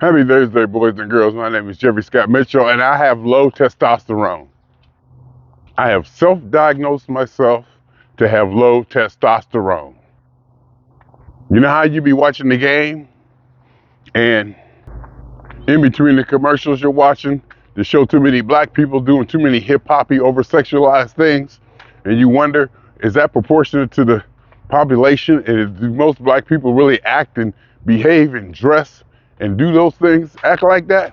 Happy Thursday, boys and girls. My name is Jeffery Scott Mitchell, and I have low testosterone. I have self-diagnosed myself to have low testosterone. You know how you be watching the game, and in between the commercials you're watching, they show too many black people doing too many hip-hoppy, over-sexualized things, and you wonder, is that proportionate to the population? And do most black people really act and behave and dress and do those things, act like that?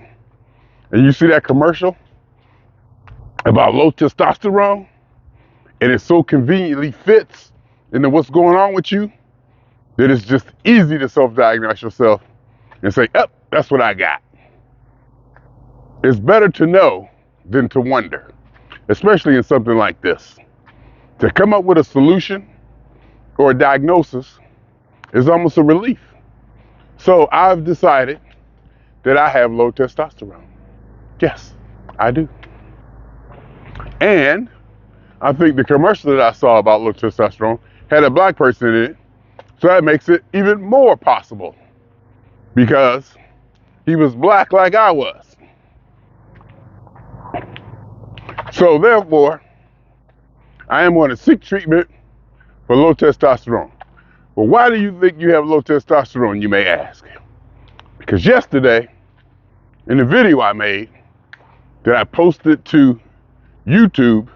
And you see that commercial about low testosterone, and it so conveniently fits into what's going on with you that it's just easy to self-diagnose yourself and say, oh, that's what I got. It's better to know than to wonder, especially in something like this. To come up with a solution or a diagnosis is almost a relief. So I've decided that I have low testosterone. Yes, I do. And I think the commercial that I saw about low testosterone had a black person in it, so that makes it even more possible because he was black like I was. So therefore, I am going to seek treatment for low testosterone. Well, why do you think you have low testosterone, you may ask? Because yesterday, in the video I made that I posted to YouTube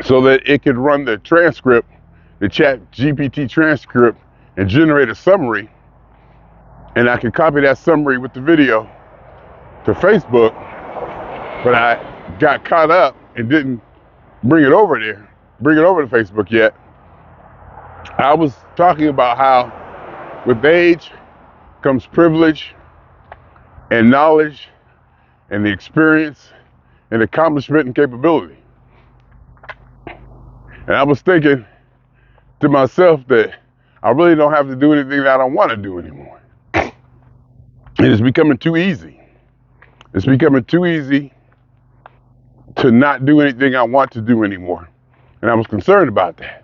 so that it could run the transcript, the chat GPT transcript, and generate a summary, and I could copy that summary with the video to Facebook, but I got caught up and didn't bring it over to Facebook yet. I was talking about how with age comes privilege and knowledge and the experience and accomplishment and capability. And I was thinking to myself that I really don't have to do anything that I don't want to do anymore. And it's becoming too easy. It's becoming too easy to not do anything I want to do anymore. And I was concerned about that.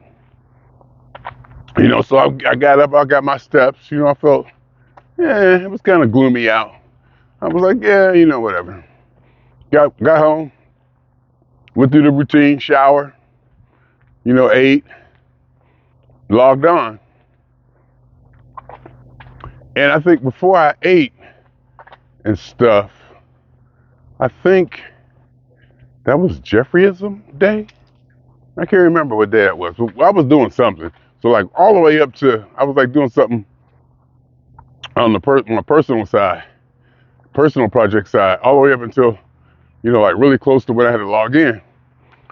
So I got up, I got my steps, I felt, it was kind of gloomy out. I was like, whatever. Got home, went through the routine, shower, ate, logged on. And I think before I ate and stuff, I think that was Jefferyism Day. I can't remember what day it was. I was doing something. So like all the way up to, I was like doing something on my personal side, personal project side, all the way up until, like really close to when I had to log in,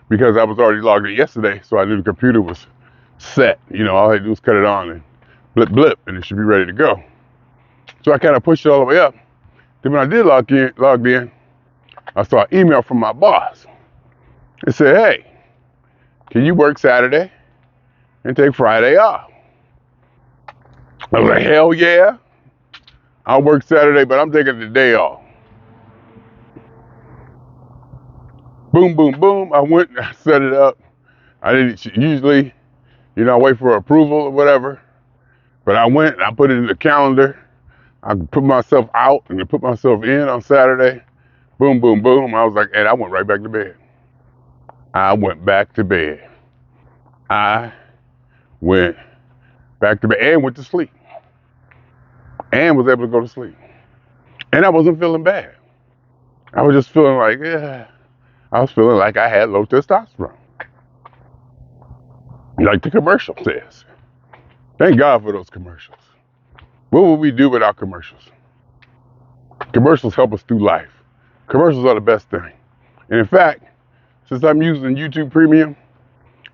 because I was already logged in yesterday. So I knew the computer was set. All I had to do was cut it on and blip, blip, and it should be ready to go. So I kind of pushed it all the way up. Then when I did logged in, I saw an email from my boss. It said, hey, can you work Saturday and take Friday off? I was like, hell yeah. I'll work Saturday, but I'm taking the day off. Boom, boom, boom. I went and I set it up. I didn't usually, I wait for approval or whatever. But I went and I put it in the calendar. I put myself out and put myself in on Saturday. Boom, boom, boom. I was like, and I went right back to bed. I went back to bed. I went back to bed and went to sleep. And was able to go to sleep. And I wasn't feeling bad. I was just feeling like, I was feeling like I had low testosterone. Like the commercial says. Thank God for those commercials. What would we do without commercials? Commercials help us through life. Commercials are the best thing. And in fact, since I'm using YouTube Premium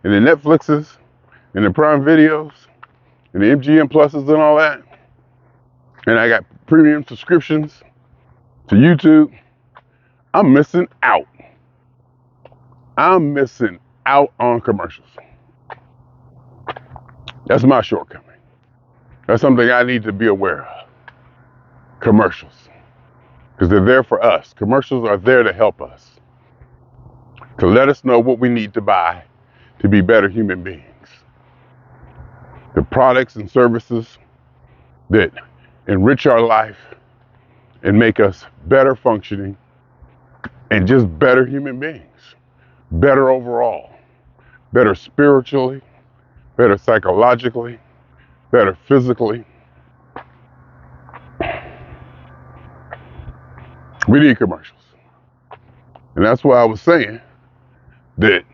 and the Netflixes and the Prime Videos and the MGM Pluses and all that, and I got premium subscriptions to YouTube, I'm missing out. I'm missing out on commercials. That's my shortcoming. That's something I need to be aware of. Commercials. Because they're there for us. Commercials are there to help us. To let us know what we need to buy to be better human beings. The products and services that enrich our life and make us better functioning and just better human beings, better overall, better spiritually, better psychologically, better physically. We need commercials. And that's why I was saying that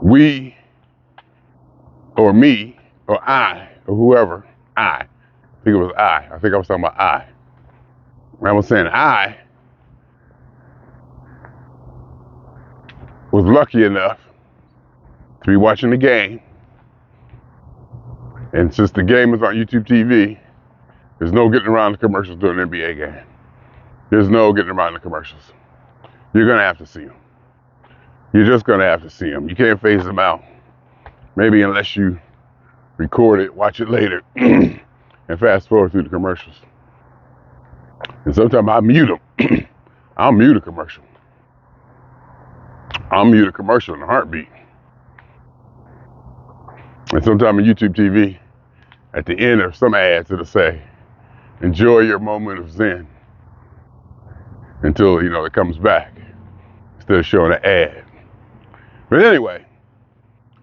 we, or me, or I, or whoever, I think it was I think I was talking about I was saying I was lucky enough to be watching the game. And since the game is on YouTube TV, there's no getting around the commercials during an NBA game. There's no getting around the commercials. You're going to have to see them. You're just going to have to see them. You can't phase them out. Maybe unless you record it, watch it later, and fast forward through the commercials. And sometimes I mute them. I'll mute a commercial. I'll mute a commercial in a heartbeat. And sometimes on YouTube TV, at the end of some ads, it'll say, enjoy your moment of zen until, it comes back, instead of showing an ad. But anyway,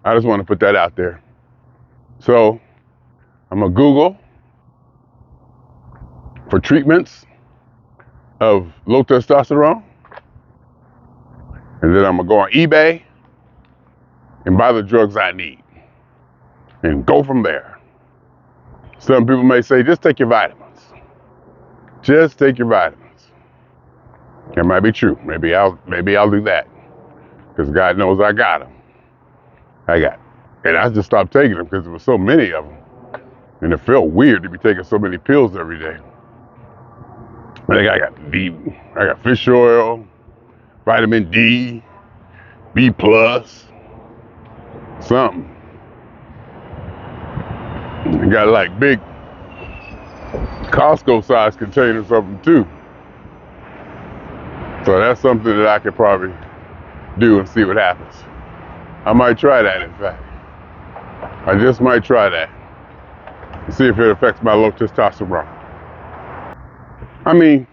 I just want to put that out there. So I'm going to Google for treatments of low testosterone. And then I'm going to go on eBay and buy the drugs I need and go from there. Some people may say, just take your vitamins. Just take your vitamins. That might be true. Maybe I'll do that, because God knows I got them. And I just stopped taking them because there were so many of them, and it felt weird to be taking so many pills every day. I got fish oil, vitamin D, B+, something. I got like big Costco size containers of them too. So that's something that I could probably do and see what happens. I might try that, in fact. I just might try that and see if it affects my low testosterone. I mean,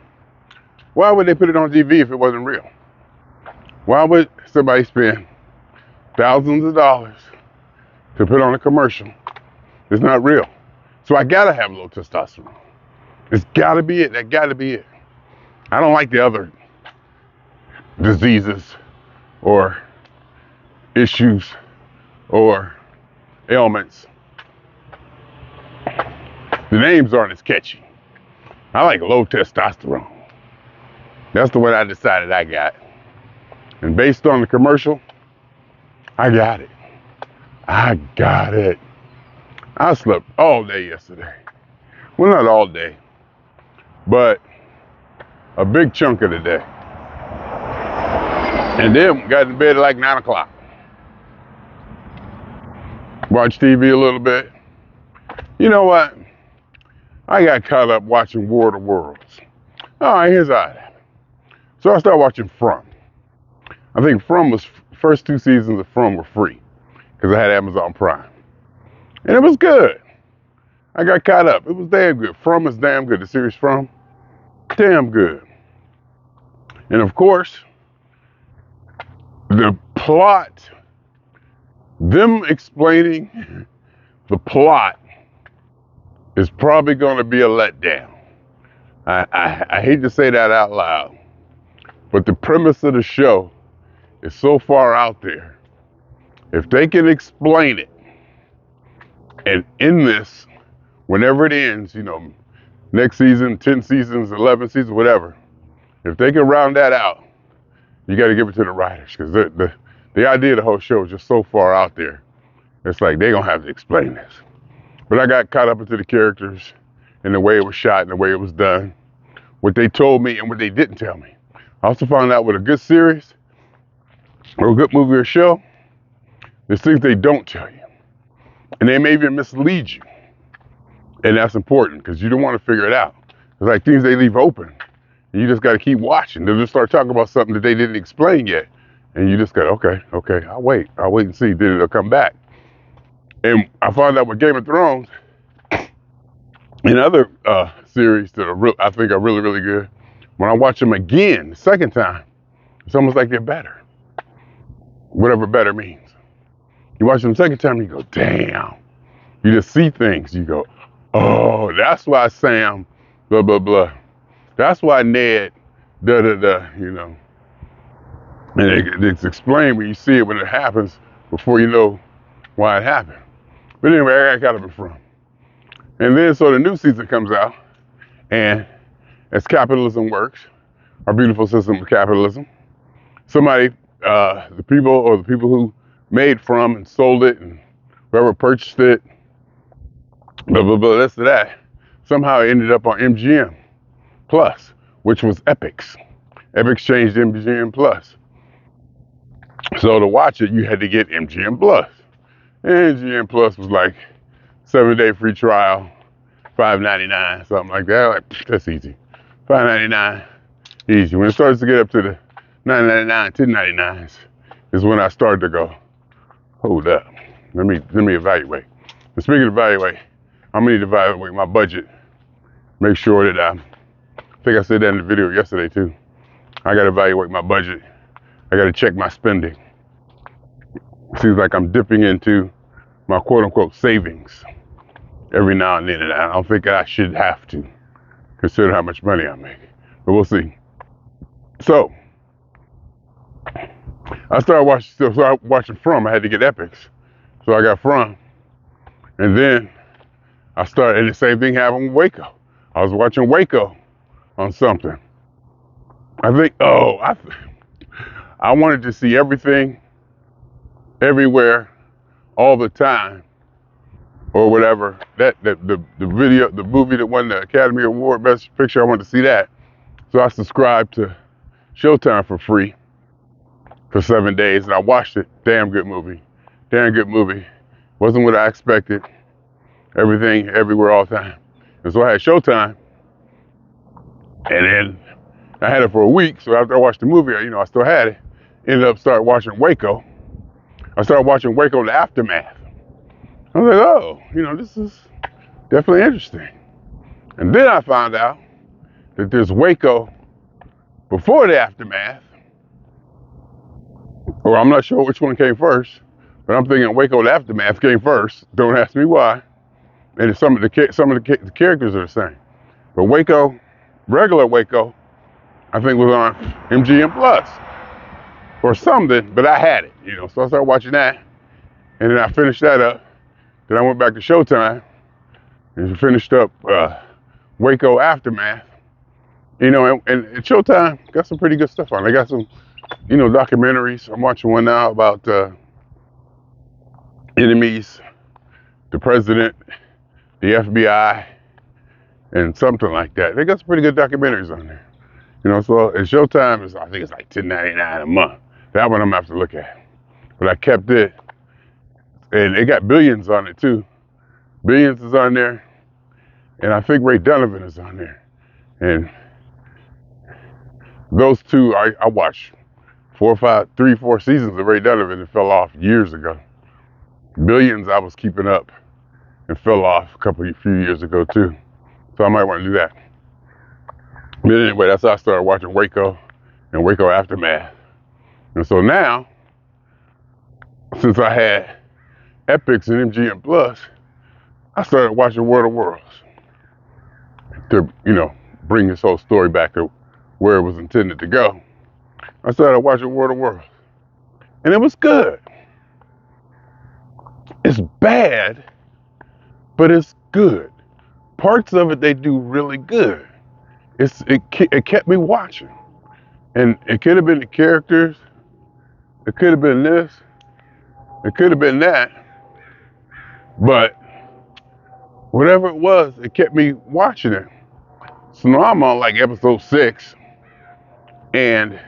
why would they put it on TV if it wasn't real? Why would somebody spend thousands of dollars to put on a commercial? It's not real. So I gotta have low testosterone. It's gotta be it. That gotta be it. I don't like the other diseases or issues or ailments. The names aren't as catchy. I like low testosterone. That's the one I decided I got. And based on the commercial, I got it. I got it. I slept all day yesterday. Well, not all day, but a big chunk of the day. And then got in bed at like 9 o'clock. Watched TV a little bit. You know what? I got caught up watching War of the Worlds. All right, here's how it happened. So I started watching From. I think first 2 seasons of From were free because I had Amazon Prime. And it was good. I got caught up. It was damn good. From is damn good. The series From, damn good. And of course, the plot, them explaining the plot is probably going to be a letdown. I hate to say that out loud, but the premise of the show is so far out there. If they can explain it, and in this, whenever it ends, next season, 10 seasons, 11 seasons, whatever, if they can round that out, you got to give it to the writers, because the idea of the whole show is just so far out there. It's like they're going to have to explain this. But I got caught up into the characters and the way it was shot and the way it was done, what they told me and what they didn't tell me. I also found out with a good series or a good movie or show, there's things they don't tell you. And they may even mislead you. And that's important because you don't want to figure it out. It's like things they leave open. And you just got to keep watching. They'll just start talking about something that they didn't explain yet. And you just go, okay, I'll wait and see. Then it'll come back. And I found out with Game of Thrones, And other series that I think are really, really good, when I watch them again the second time, it's almost like they're better. Whatever better means. You watch them the second time, you go, damn. You just see things. You go, oh, that's why Sam, blah, blah, blah. That's why Ned, da, da, da, you know. And it's explained when you see it when it happens before you know why it happened. But anyway, I got it from. And then so the new season comes out, and as capitalism works, our beautiful system of capitalism, somebody, the people who made from and sold it and whoever purchased it, blah, blah, blah, this to that, somehow it ended up on MGM Plus, which was Epix. Epix changed MGM Plus. So to watch it, you had to get MGM Plus. And MGM Plus was like 7-day free trial, $5.99, something like that. Like, that's easy. $5.99, easy. When it starts to get up to the $9.99, $10.99s is when I started to go, hold up, let me evaluate. And speaking of evaluate, I'm gonna need to evaluate my budget. Make sure that I think I said that in the video yesterday too. I gotta evaluate my budget. I gotta check my spending. It seems like I'm dipping into my quote unquote savings every now and then, and I don't think I should have to, consider how much money I make. But we'll see. So I started watching From. I had to get Epix, so I got From, and then I started, and the same thing happened with Waco. I was watching Waco on something. I think, I wanted to see everything, everywhere, all the time, or whatever. The movie that won the Academy Award Best Picture, I wanted to see that. So I subscribed to Showtime for free for 7 days, and I watched it. Damn good movie. Damn good movie. Wasn't what I expected. Everything, everywhere, all the time. And so I had Showtime, and then I had it for a week. So after I watched the movie, I still had it. Ended up starting watching Waco. I started watching Waco: The Aftermath. I was like, oh, this is definitely interesting. And then I found out that there's Waco before the Aftermath, or I'm not sure which one came first, but I'm thinking Waco: The Aftermath came first. Don't ask me why. And some of the characters are the same. But Waco, regular Waco, I think was on MGM Plus or something, but I had it, So I started watching that, and then I finished that up. Then I went back to Showtime and finished up Waco Aftermath. And Showtime got some pretty good stuff on. They got some, documentaries. I'm watching one now about enemies, the president, the FBI, and something like that. They got some pretty good documentaries on there. So at Showtime, I think it's like $10.99 a month. That one I'm gonna have to look at. But I kept it, and it got Billions on it too. Billions is on there, and I think Ray Donovan is on there. And those two, I watched 4 seasons of Ray Donovan and fell off years ago. Billions, I was keeping up and fell off a few years ago too. So I might want to do that. But anyway, that's how I started watching Waco and Waco Aftermath. And so now, since I had Epix and MGM Plus, I started watching World of Worlds to, bring this whole story back to where it was intended to go. I started watching World of Worlds, and it was good. It's bad, but it's good. Parts of it they do really good. It kept me watching, and it could have been the characters. It could have been this. It could have been that. But whatever it was, it kept me watching it. So now I'm on like episode 6, and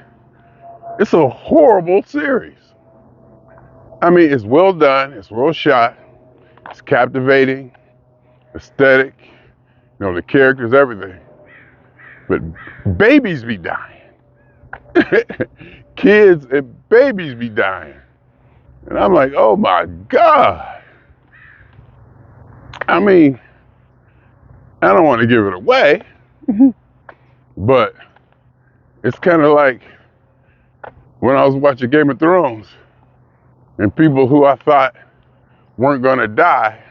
it's a horrible series. I mean, it's well done, it's well shot, it's captivating, aesthetic, the characters, everything. But babies be dying. Kids and babies be dying. And I'm like, oh my God. I mean, I don't want to give it away, but it's kind of like when I was watching Game of Thrones and people who I thought weren't going to die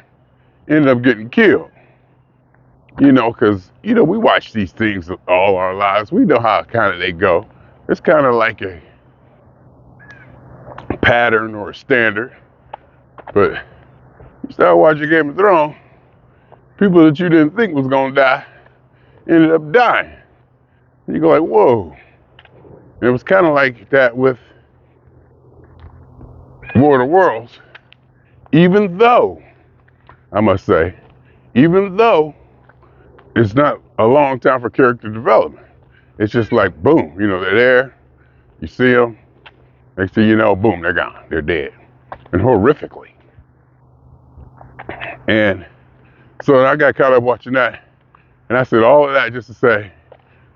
ended up getting killed. You know, because, you know, we watch these things all our lives. We know how kind of they go. It's kind of like a pattern or a standard. But you start watching Game of Thrones, people that you didn't think was going to die ended up dying. And you go like, whoa. And it was kind of like that with War of the Worlds. Even though, I must say, even though it's not a long time for character development. It's just like, boom, you know, they're there, you see them, next thing you know, boom, they're gone, they're dead. And horrifically. And so I got caught up watching that, and I said all of that just to say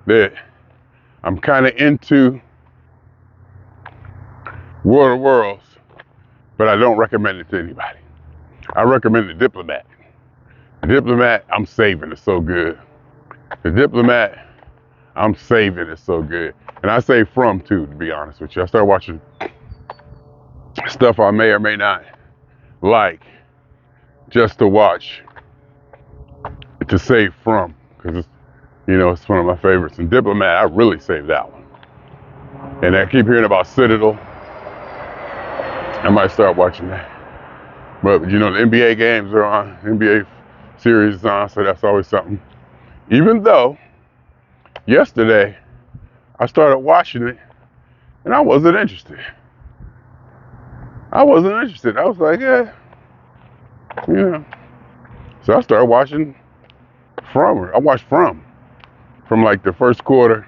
that I'm kind of into War of the Worlds, but I don't recommend it to anybody. I recommend The Diplomat. The Diplomat, I'm saving, it's so good. The Diplomat, I'm saving, it's so good. And I say from too, to be honest with you. I start watching stuff I may or may not like just to watch, to save from, because it's, you know, it's one of my favorites. And Diplomat, I really saved that one. And I keep hearing about Citadel. I might start watching that. But you know, the NBA games are on, NBA series is on, so that's always something. Even though yesterday I started watching it and I wasn't interested. I was like, yeah, you know. So I started watching I watched from like the first quarter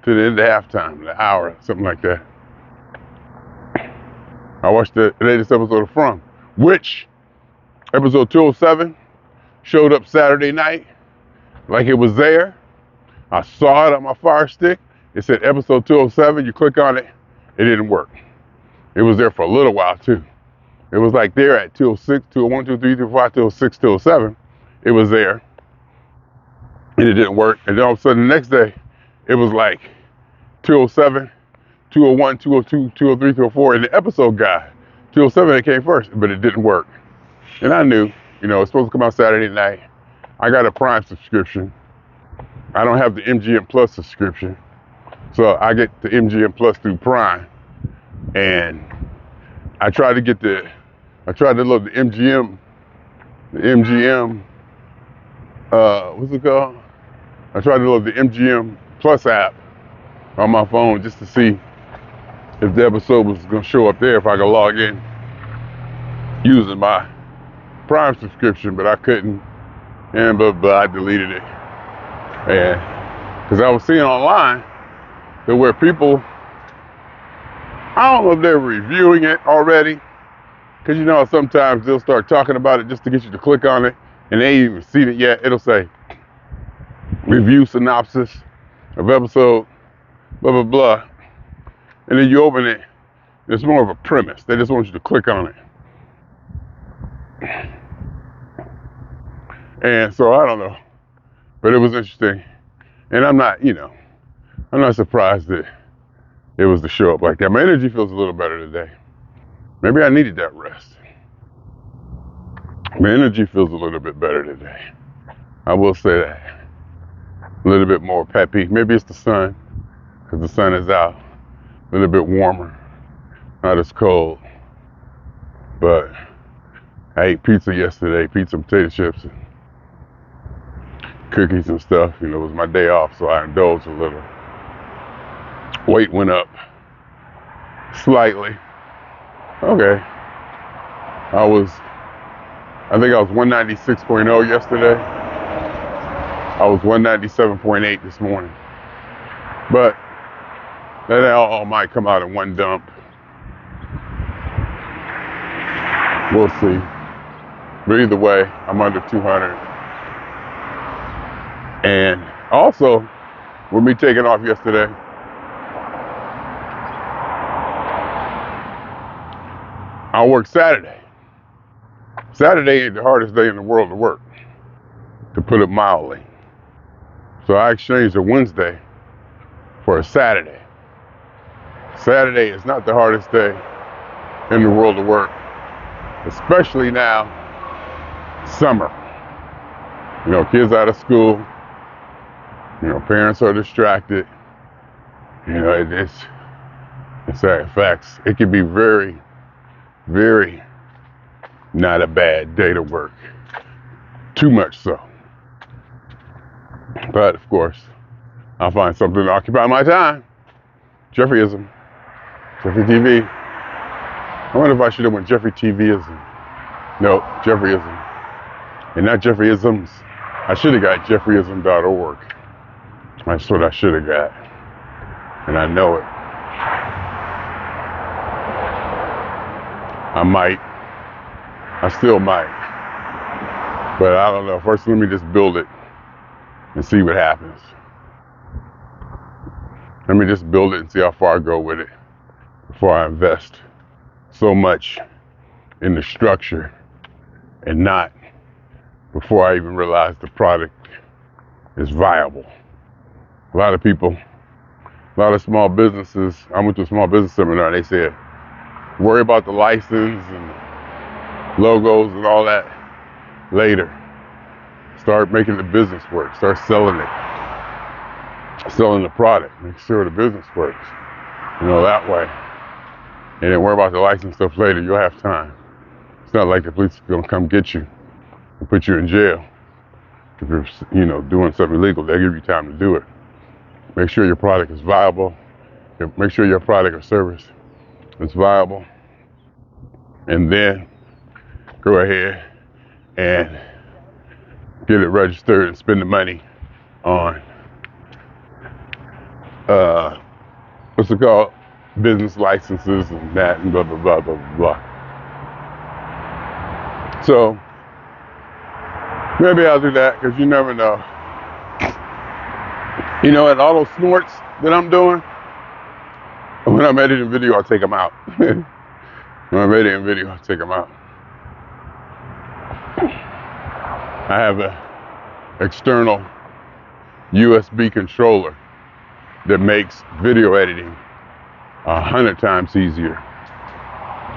to the end of halftime, the hour, something like that. I watched the latest episode of From, which episode 207 showed up Saturday night like it was there. I saw it on my Fire Stick. It said episode 207. You click on it, it didn't work. It was there for a little while too. It was like there at 206, 201, 203, 205, 206, 207. It was there. And it didn't work. And then all of a sudden the next day, it was like 207, 201, 202, 203, 204. And the episode guide, 207, it came first, but it didn't work. And I knew, you know, it's supposed to come out Saturday night. I got a Prime subscription. I don't have the MGM Plus subscription. So I get the MGM Plus through Prime. And I tried to load the MGM, what's it called? I tried to load the MGM Plus app on my phone just to see if the episode was gonna show up there, if I could log in using my Prime subscription, but I couldn't, and blah, blah, I deleted it. And, cause I was seeing online that where people, I don't know if they're reviewing it already, cause you know sometimes they'll start talking about it just to get you to click on it, and they ain't even seen it yet. It'll say, review synopsis of episode, blah, blah, blah. And then you open it, it's more of a premise. They just want you to click on it. And so I don't know, but it was interesting. And I'm not surprised that it was to show up like that. My energy feels a little better today. Maybe I needed that rest. My energy feels a little bit better today. I will say that. A little bit more peppy. Maybe it's the sun, because the sun is out. A little bit warmer, not as cold. But I ate pizza yesterday, pizza and potato chips and cookies and stuff. You know, it was my day off, so I indulged a little. Weight went up slightly. Okay. I think I was 196.0 yesterday. I was 197.8 this morning. But that all might come out in one dump. We'll see. But either way, I'm under 200. And also, with me taking off yesterday, I worked Saturday. Saturday ain't the hardest day in the world to work. to put it mildly. So I exchanged a Wednesday for a Saturday. Saturday is not the hardest day in the world to work, especially now, summer. You know, kids out of school, you know, parents are distracted. You know, it's facts. It can be very, very not a bad day to work. Too much so. But of course, I'll find something to occupy my time. Jeffreyism. Jeffrey TV. I wonder if I should have went Jeffrey TVism. No, Jeffreyism. And not Jeffreyisms. I should have got jefferyism.org. That's what I should have got. And I know it. I might. I still might. But I don't know. First, let me just build it and see what happens. Let me just build it and see how far I go with it before I invest so much in the structure and not before I even realize the product is viable. A lot of people, a lot of small businesses, I went to a small business seminar, they said, worry about the license and logos and all that later. Start making the business work. Start selling it. Selling the product. Make sure the business works. You know, that way. And then worry about the license stuff later. You'll have time. It's not like the police are going to come get you and put you in jail. If you're, you know, doing something illegal, they'll give you time to do it. Make sure your product is viable. Make sure your product or service is viable. And then go ahead and get it registered and spend the money on what's it called? Business licenses and that and blah, blah, blah, blah, blah. So maybe I'll do that because you never know. You know, and all those snorts that I'm doing, when I'm editing video, I'll take them out. When I'm editing video, I'll take them out. I have an external USB controller that makes video editing 100 times easier.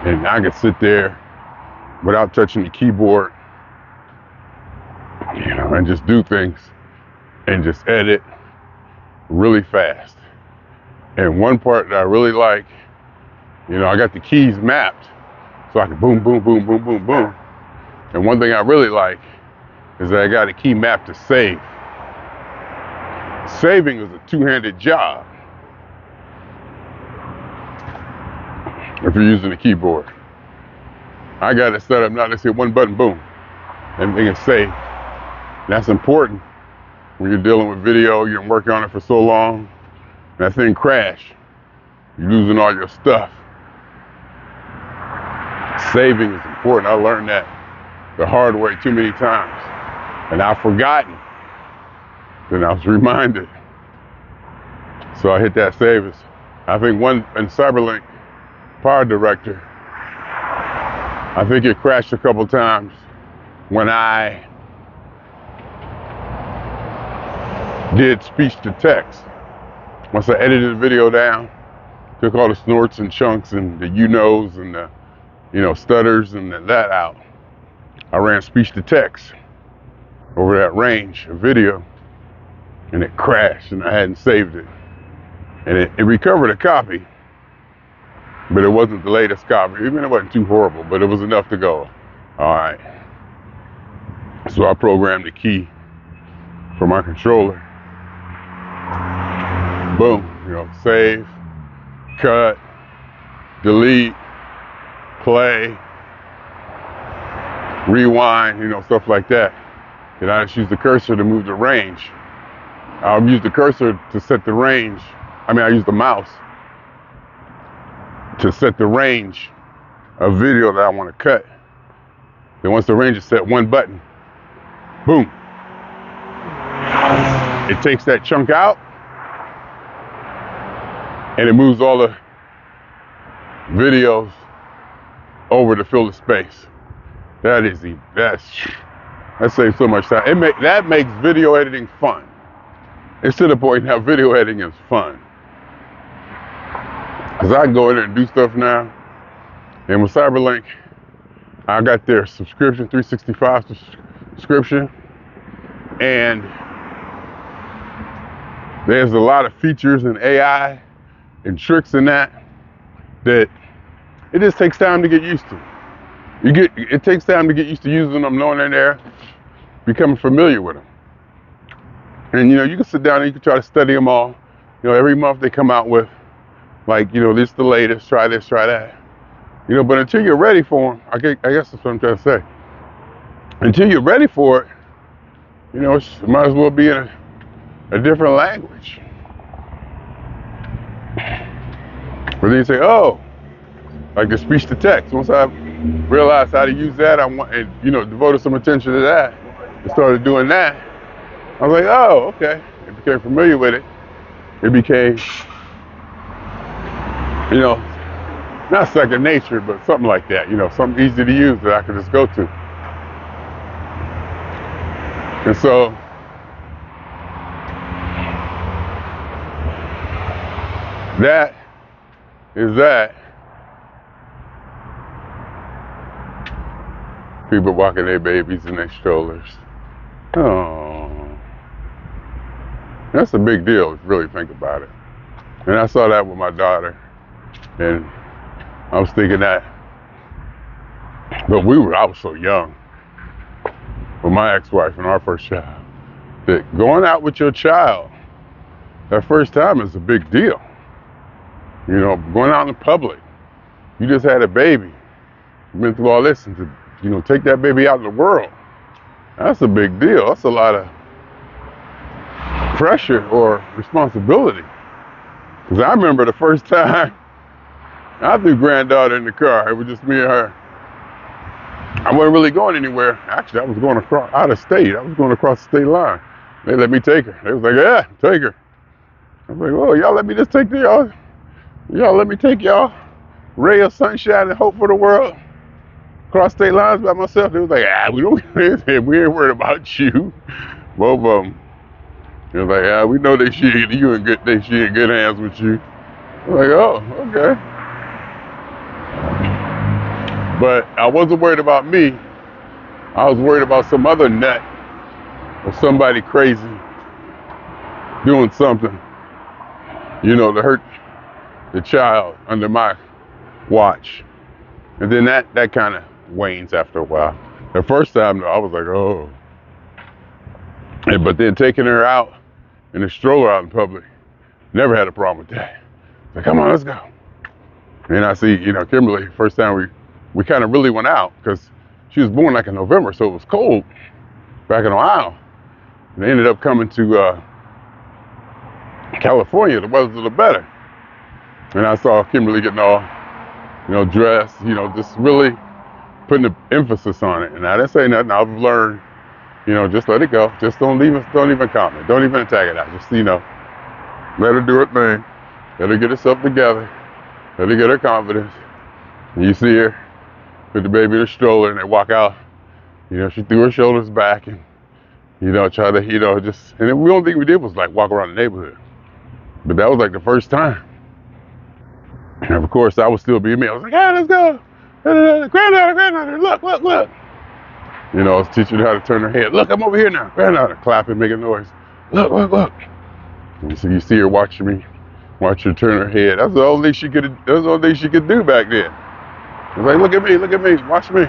And I can sit there without touching the keyboard, you know, and just do things and just edit really fast. And one part that I really like, you know, I got the keys mapped so I can boom, boom, boom, boom, boom, boom. And one thing I really like is that I got a key map to save. Saving is a two-handed job if you're using the keyboard. I got it set up now, let's hit one button, boom, everything is saved. That's important when you're dealing with video, you've been working on it for so long, and that thing crash, you're losing all your stuff. Saving is important. I learned that the hard way too many times. And I've forgotten. Then I was reminded. So I hit that save. I think one in Cyberlink Power Director, I think it crashed a couple times when I did speech to text. Once I edited the video down, took all the snorts and chunks and the you-knows and the, you know, stutters and that out, I ran speech to text over that range of video, and it crashed, and I hadn't saved it. And it recovered a copy, but it wasn't the latest copy. Even it wasn't too horrible, but it was enough to go, all right. So I programmed the key for my controller. Boom, you know, save, cut, delete, play, rewind, you know, stuff like that. And I just use the cursor to move the range. I'll use the cursor to set the range. I use the mouse to set the range of video that I want to cut. Then once the range is set, one button, boom. It takes that chunk out and it moves all the videos over to fill the space. That's That saves so much time. That makes video editing fun. It's to the point now video editing is fun. Because I can go in there and do stuff now. And with Cyberlink, I got their subscription, 365 subscription. And there's a lot of features in AI and tricks in that it just takes time to get used to. It takes time to get used to using them, knowing they're there, becoming familiar with them. And you can sit down and you can try to study them all. Every month they come out with like, this is the latest, try this, try that. But until you're ready for them, I guess that's what I'm trying to say. Until you're ready for it, it might as well be in a different language. But then you say, oh, like the speech to text. Once I realized how to use that, devoted some attention to that and started doing that. I was like, oh, okay. I became familiar with it. It became, not second nature, but something like that. Something easy to use that I could just go to. And so, that is that. People walking their babies in their strollers. Oh, that's a big deal if you really think about it. And I saw that with my daughter, and I was thinking that, but I was so young with my ex-wife and our first child, that going out with your child that first time is a big deal. Going out in public, you just had a baby, you've been through all this, and to take that baby out in the world, that's a big deal. That's a lot of pressure or responsibility. Because I remember the first time I threw granddaughter in the car, it was just me and her. I wasn't really going anywhere. Actually, I was going out of state. I was going across the state line. They let me take her. They was like, yeah, take her. I was like, oh, y'all let me just take y'all. Y'all let me take y'all. Ray of sunshine and hope for the world. Cross state lines by myself. They was like, we ain't worried about you. Both of them. They was like, we know she in good hands with you. I was like, oh, okay. But I wasn't worried about me. I was worried about some other nut or somebody crazy doing something, to hurt the child under my watch. And then that kind of wanes after a while. The first time, though, I was like, oh. But then taking her out in a stroller out in public, never had a problem with that. Like, come on, let's go. And I see, Kimberly, first time we kind of really went out, because she was born like in November, so it was cold back in Ohio. And they ended up coming to California. The weather's a little better. And I saw Kimberly getting all, dressed, just really putting the emphasis on it. And I didn't say nothing. I've learned, just let it go. Just don't even comment. Don't even attack it out. Just, let her do her thing. Let her get herself together. Let her get her confidence. And you see her with the baby in the stroller, and they walk out. She threw her shoulders back and, try to, just, and the only thing we did was like walk around the neighborhood. But that was like the first time. And of course, I was still being me. I was like, let's go. Granddaughter, look. I was teaching her how to turn her head. Look, I'm over here now. Granddaughter, clapping, making noise. Look. And so you see her watch her turn her head. That's the only thing she could do back then. I was like, look at me, watch me.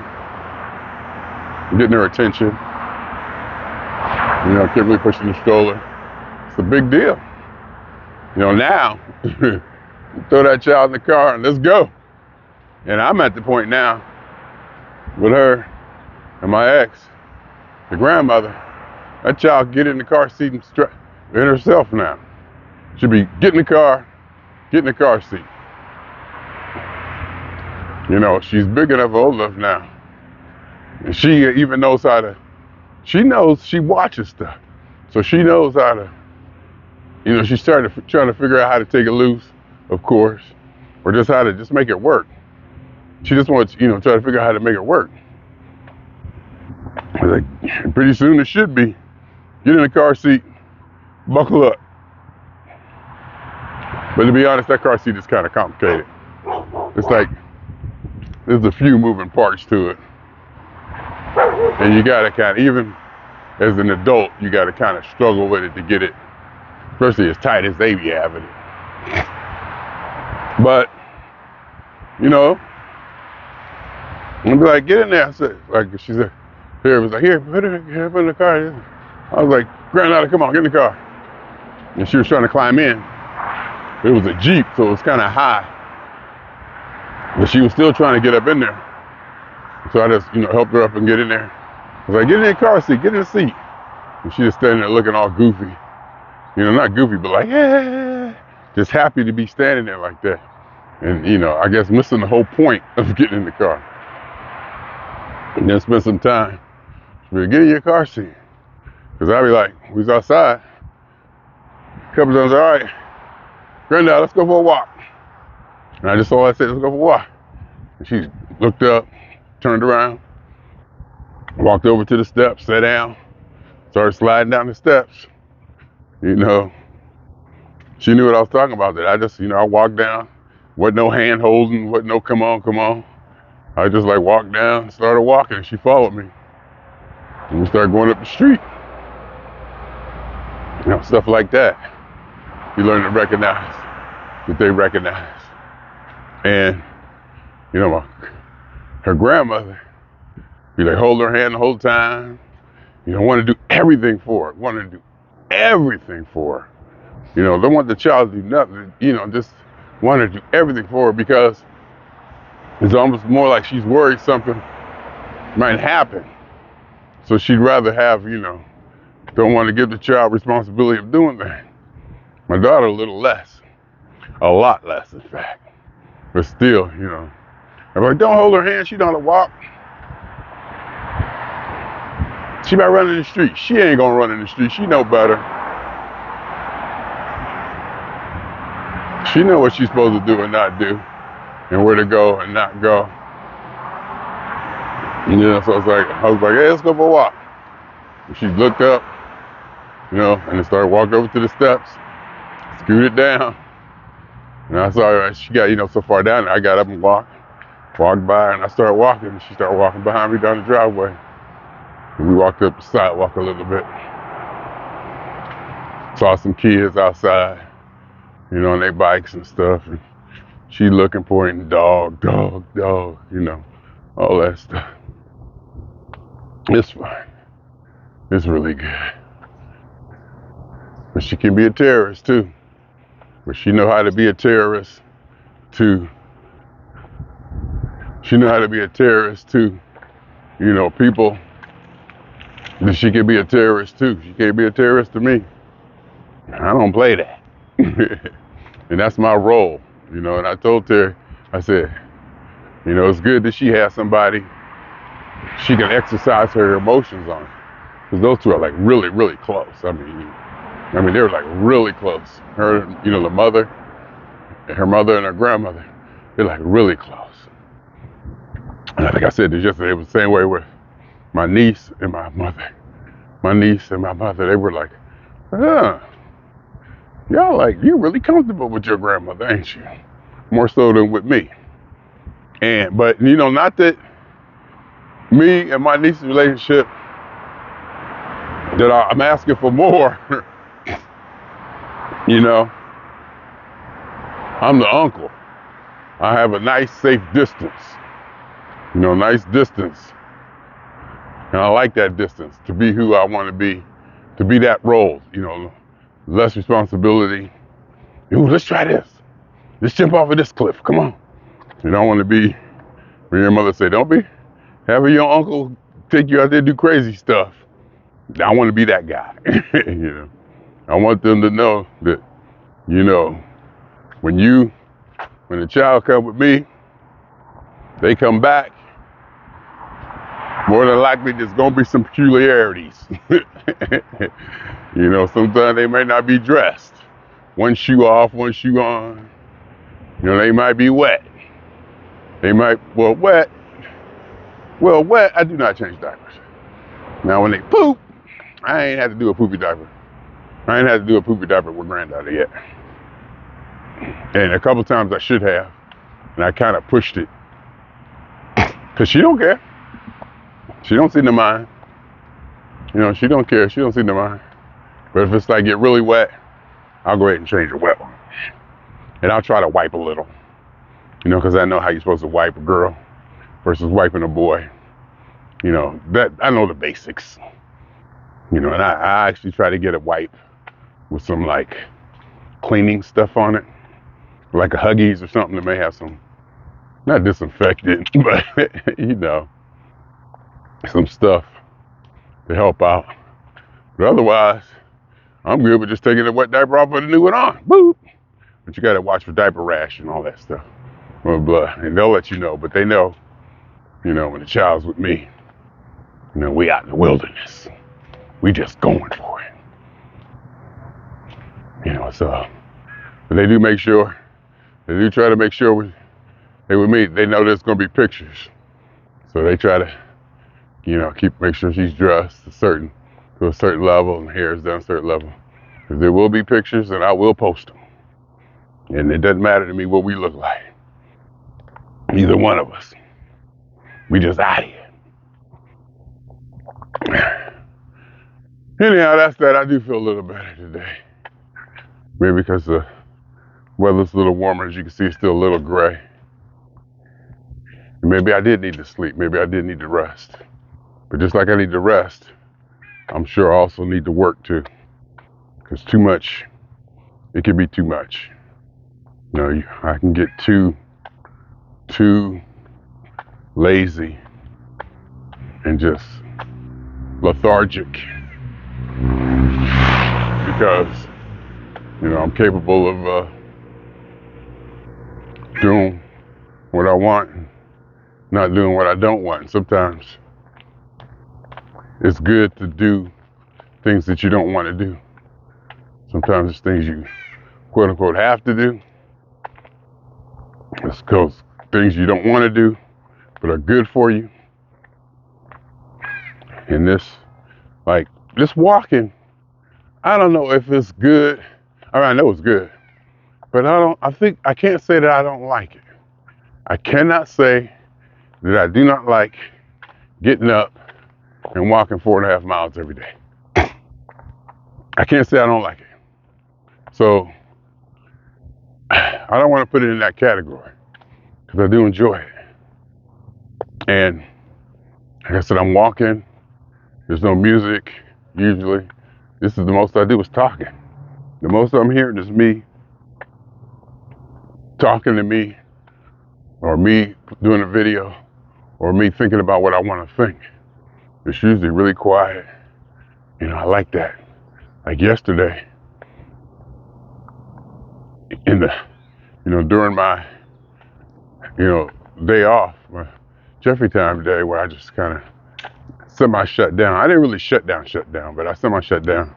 Getting her attention. Kimberly pushing the stroller. It's a big deal. Now, throw that child in the car and let's go. And I'm at the point now with her and my ex, the grandmother, that child get in the car seat and in herself now. She'll be get in the car seat. She's big enough, old enough now. And she even knows she watches stuff. So she knows how to, she's trying to figure out how to take it loose, of course, or just how to just make it work. She just wants, try to figure out how to make it work. I was like, pretty soon it should be. Get in the car seat, buckle up. But to be honest, that car seat is kind of complicated. It's like, there's a few moving parts to it. And you gotta kind of, even as an adult, you gotta kind of struggle with it to get it, especially as tight as they be having it. But, you know, I'd be like, get in there. I said, like, she said, here, it was like, here, put it in the car. I was like, granddaughter, come on, get in the car. And she was trying to climb in. It was a Jeep, so it was kind of high. But she was still trying to get up in there. So I just, helped her up and get in there. I was like, get in the car seat, get in the seat. And she just standing there looking all goofy. Not goofy, but like, yeah, just happy to be standing there like that. And, I guess missing the whole point of getting in the car. And then spend some time. She be like, get in your car seat. Because I'd be like, we was outside. A couple times, all right, granddad, let's go for a walk. And I just saw her say, let's go for a walk. And she looked up, turned around, walked over to the steps, sat down, started sliding down the steps. She knew what I was talking about. That I just, I walked down, wasn't no hand holding, wasn't no come on. I just like walked down, started walking, and she followed me. And we started going up the street. Stuff like that. You learn to recognize that they recognize. And, her grandmother, be like, hold her hand the whole time. Want to do everything for her. Don't want the child to do nothing. Just want to do everything for her because it's almost more like she's worried something might happen. So she'd rather have, don't want to give the child responsibility of doing that. My daughter a little less, a lot less in fact. But still, I'm like, don't hold her hand, she know how to walk. She might run in the street. She ain't gonna run in the street, she know better. She know what she's supposed to do and not do, and where to go and not go. So I was like, hey, let's go for a walk. And she looked up, and then started walking over to the steps, scooted down. And I saw her, she got, so far down there, I got up and walked by, and I started walking, and she started walking behind me down the driveway. And we walked up the sidewalk a little bit. Saw some kids outside, on their bikes and stuff. And she looking, pointing, dog, all that stuff. It's fine. It's really good. But she can be a terrorist too. But she know how to be a terrorist to, people that she can be a terrorist too. She can't be a terrorist to me. I don't play that. And that's my role, and I told Terry, I said, it's good that she has somebody she can exercise her emotions on. Because those two are like really, really close. I mean, they were like really close. Her, her mother and her grandmother, they're like really close. And I think I said this yesterday, it was the same way with my niece and my mother. They were like, y'all like, you're really comfortable with your grandmother, ain't you? More so than with me. But not that me and my niece's relationship, that I'm asking for more. I'm the uncle. I have a nice, safe distance. Nice distance. And I like that distance, to be who I want to be that role, less responsibility. Ooh, let's try this. Let's jump off of this cliff, come on. You don't want to be, when your mother say, don't be having your uncle take you out there and do crazy stuff. I want to be that guy, I want them to know that, when the child come with me, they come back, more than likely there's gonna be some peculiarities. Sometimes they may not be dressed. One shoe off, one shoe on. They might be wet. Wet, I do not change diapers. Now when they poop, I ain't had to do a poopy diaper. I ain't had to do a poopy diaper with granddaughter yet. And a couple times I should have, and I kind of pushed it. Cause she don't care. She don't seem to mind. You know, she don't care. She don't seem to mind. But if it's like get really wet, I'll go ahead and change the wet one. And I'll try to wipe a little. You know, because I know how you're supposed to wipe a girl versus wiping a boy. You know, that I know the basics. You know, and I actually try to get a wipe with some like cleaning stuff on it. Like a Huggies or something that may have some, not disinfectant, but you know, some stuff to help out. But otherwise, I'm good with just taking the wet diaper off and the new one on. Boop. But you gotta watch for diaper rash and all that stuff. Blah, blah. And they'll let you know, but they know, you know, when the child's with me, you know, we out in the wilderness. We just going for it. You know, so, but they do make sure, they do try to make sure with me, they know there's gonna be pictures. So they try to, you know, make sure she's dressed to a certain level and hair is done a certain level. Because there will be pictures and I will post them. And it doesn't matter to me what we look like. Either one of us. We just out here. Anyhow, that's that. I do feel a little better today. Maybe because the weather's a little warmer. As you can see, it's still a little gray. And maybe I did need to sleep. Maybe I did need to rest. But just like I need to rest, I'm sure I also need to work too. Because too much, it can be too much. You know, I can get too lazy and just lethargic because, you know, I'm capable of doing what I want and not doing what I don't want. And sometimes it's good to do things that you don't want to do. Sometimes it's things you quote unquote have to do. It's because things you don't want to do but are good for you. And this walking, I don't know if it's good. I mean, I know it's good, but I can't say that I don't like it. I cannot say that I do not like getting up and walking 4.5 miles every day. I can't say I don't like it. So I don't want to put it in that category because I do enjoy it. And like I said, I'm walking. There's no music usually. This is the most I do is talking. The most I'm hearing is me talking to me, or me doing a video, or me thinking about what I want to think. It's usually really quiet. You know, I like that. Like yesterday, during my, day off, my Jeffrey time day, where I just kind of semi-shut down. I didn't really shut down, but I semi-shut down.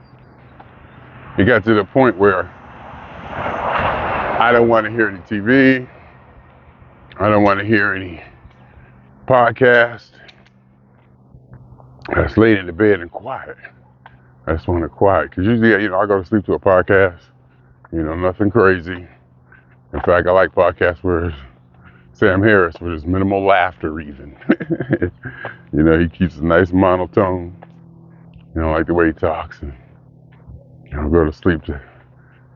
It got to the point where I don't want to hear any TV. I don't want to hear any podcast. I just laid in the bed and quiet. I just want to quiet. Because usually, I go to sleep to a podcast. Nothing crazy. In fact, I like podcasts where Sam Harris, where there's minimal laughter even. He keeps a nice monotone. Like the way he talks. And I go to sleep to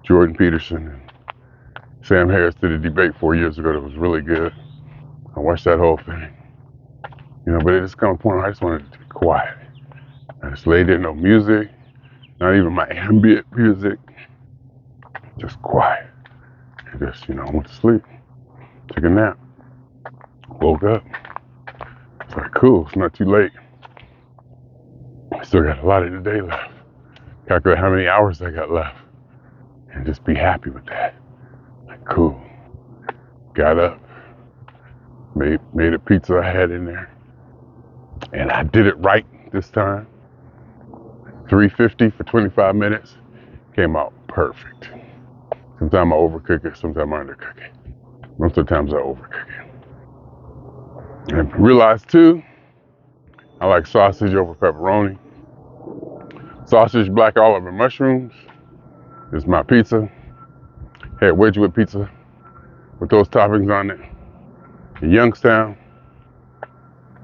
Jordan Peterson and Sam Harris did a debate 4 years ago that was really good. I watched that whole thing. But it just comes to a point where I just wanted it to be quiet. I just laid there, no music, not even my ambient music, just quiet. I just, went to sleep, took a nap, woke up. It's like, cool, it's not too late. I still got a lot of the day left. Calculate how many hours I got left and just be happy with that. Like, cool. Got up, made a pizza I had in there, and I did it right this time. 350 for 25 minutes, came out perfect. Sometimes I overcook it, sometimes I undercook it. Most of the times I overcook it. And I realized too, I like sausage over pepperoni. Sausage, black olive, and mushrooms is my pizza. Had Wedgewood pizza with those toppings on it. In Youngstown,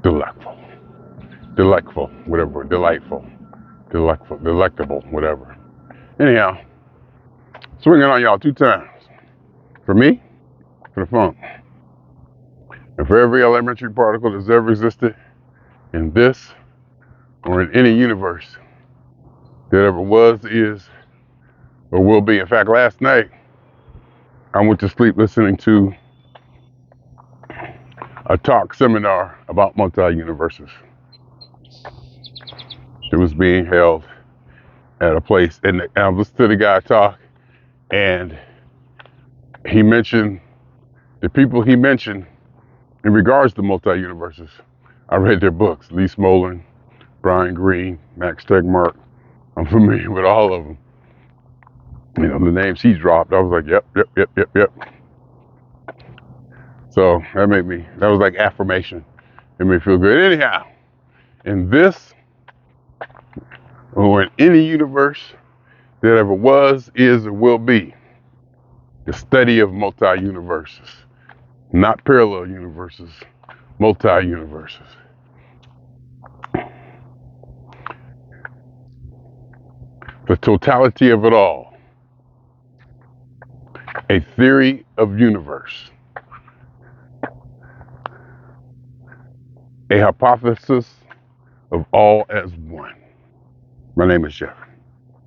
delightful. Delightful, whatever. Delightful. Delightful. Delectable, whatever. Anyhow, swinging on y'all 2 times. For me, for the funk. And for every elementary particle that's ever existed in this or in any universe that ever was, is, or will be. In fact, last night, I went to sleep listening to a talk seminar about multi-universes. It was being held at a place, and I listened to the guy talk, and he mentioned the people he mentioned in regards to multi-universes. I read their books, Lee Smolin, Brian Greene, Max Tegmark. I'm familiar with all of them. You know, the names he dropped, I was like, yep. So that was like affirmation. It made me feel good. Anyhow, in this, or in any universe that ever was, is, or will be, the study of multi-universes, not parallel universes, multi-universes. The totality of it all. A theory of universe. A hypothesis of all as one. My name is Jeffery.